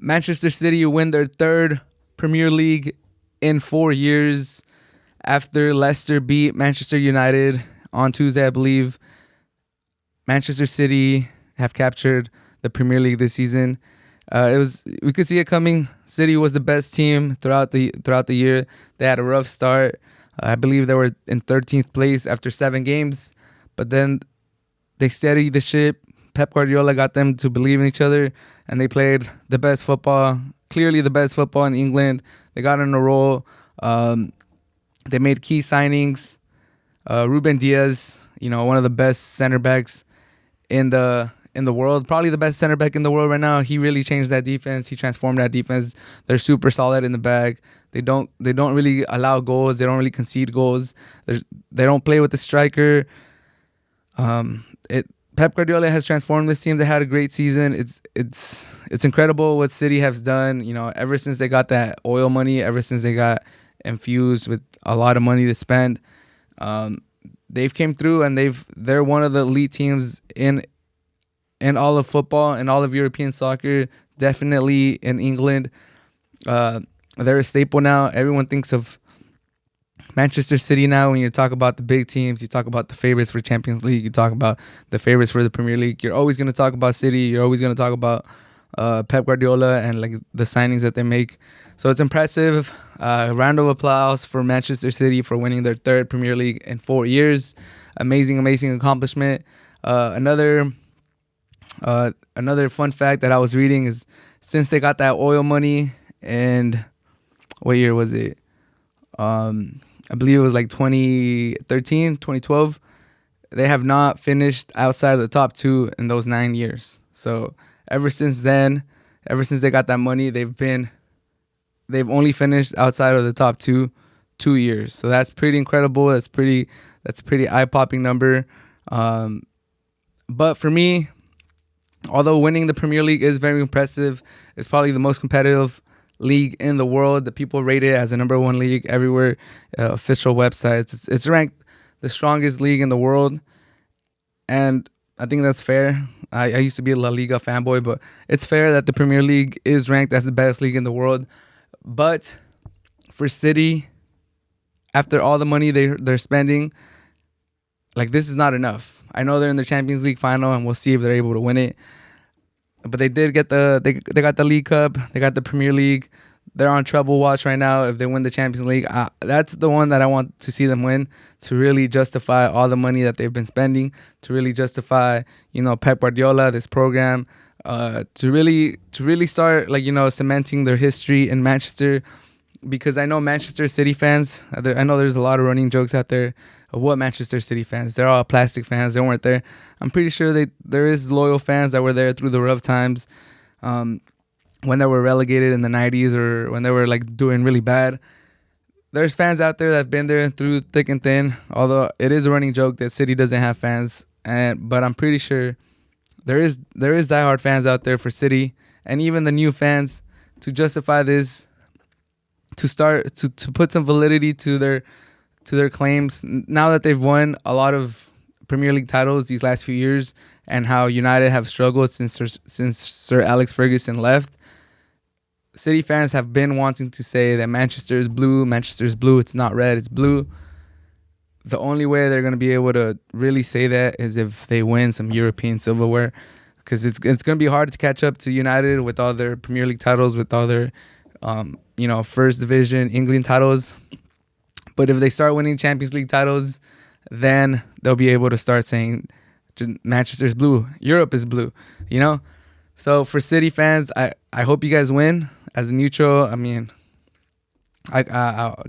Manchester City win their third Premier League in 4 years after Leicester beat Manchester United on Tuesday, I believe. Manchester City have captured the Premier League this season. We could see it coming. City was the best team throughout the year. They had a rough start. I believe they were in 13th place after 7 games, but then they steadied the ship. Pep Guardiola got them to believe in each other, and they played the best football, clearly the best football in England. They got on a roll. They made key signings. Ruben Diaz, one of the best center backs in the world, probably the best center back in the world right now. He really changed that defense. He transformed that defense. They're super solid in the back. They don't really allow goals. They don't really concede goals. They don't play with the striker. Pep Guardiola has transformed this team. They had a great season. It's incredible what City has done. Ever since they got that oil money, ever since they got infused with a lot of money to spend, they've came through, and they're one of the elite teams in all of football and all of European soccer. Definitely in England. They're a staple now. Everyone thinks of Manchester City now. When you talk about the big teams, you talk about the favorites for Champions League, you talk about the favorites for the Premier League, you're always going to talk about City. You're always going to talk about Pep Guardiola and like the signings that they make. So it's impressive. Round of applause for Manchester City for winning their third Premier League in 4 years. Amazing accomplishment. Another fun fact that I was reading is, since they got that oil money, and what year was it? I believe it was like 2013, 2012. They have not finished outside of the top 2 in those 9 years. So ever since then, ever since they got that money, they've only finished outside of the top 2 years. So that's pretty incredible. That's a pretty eye-popping number. But for me, although winning the Premier League is very impressive, it's probably the most competitive league in the world. The people rate it as a number 1 league everywhere. Official websites. It's ranked the strongest league in the world, and I think that's fair. I used to be a La Liga fanboy, but it's fair that the Premier League is ranked as the best league in the world. But for City, after all the money they're spending, like, this is not enough. I know they're in the Champions League final, and we'll see if they're able to win it. But they did get they got the League Cup, they got the Premier League. They're on treble watch right now. If they win the Champions League, that's the one that I want to see them win, to really justify all the money that they've been spending, to really justify, Pep Guardiola, this program, to really start, cementing their history in Manchester. Because I know Manchester City fans, I know there's a lot of running jokes out there of what Manchester City fans. They're all plastic fans. They weren't there. I'm pretty sure there is loyal fans that were there through the rough times, when they were relegated in the 90s, or when they were doing really bad. There's fans out there that have been there through thick and thin, although it is a running joke that City doesn't have fans. But I'm pretty sure there is diehard fans out there for City, and even the new fans, to justify this, to start to put some validity to their claims now that they've won a lot of Premier League titles these last few years, and how United have struggled since Sir Alex Ferguson left. City fans have been wanting to say that Manchester is blue. It's not red, it's blue. The only way they're going to be able to really say that is if they win some European silverware, because it's going to be hard to catch up to United with all their Premier League titles, with all their first division England titles. But if they start winning Champions League titles, then they'll be able to start saying Manchester's blue, Europe is blue, So for City fans, I hope you guys win. As a neutral, I mean,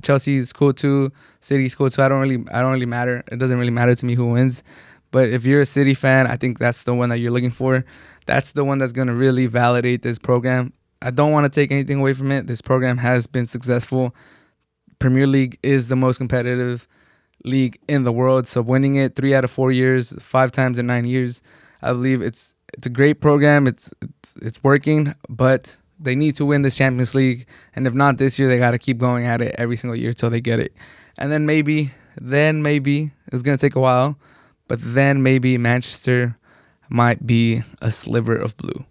Chelsea's cool too, City's cool too. I don't really matter. It doesn't really matter to me who wins. But if you're a City fan, I think that's the one that you're looking for. That's the one that's going to really validate this program. I don't want to take anything away from it. This program has been successful. Premier League is the most competitive league in the world. So winning it 3 out of 4 years, 5 times in 9 years, I believe it's a great program. It's working, but they need to win this Champions League. And if not this year, they got to keep going at it every single year till they get it. And then maybe it's going to take a while, but then maybe Manchester might be a sliver of blue.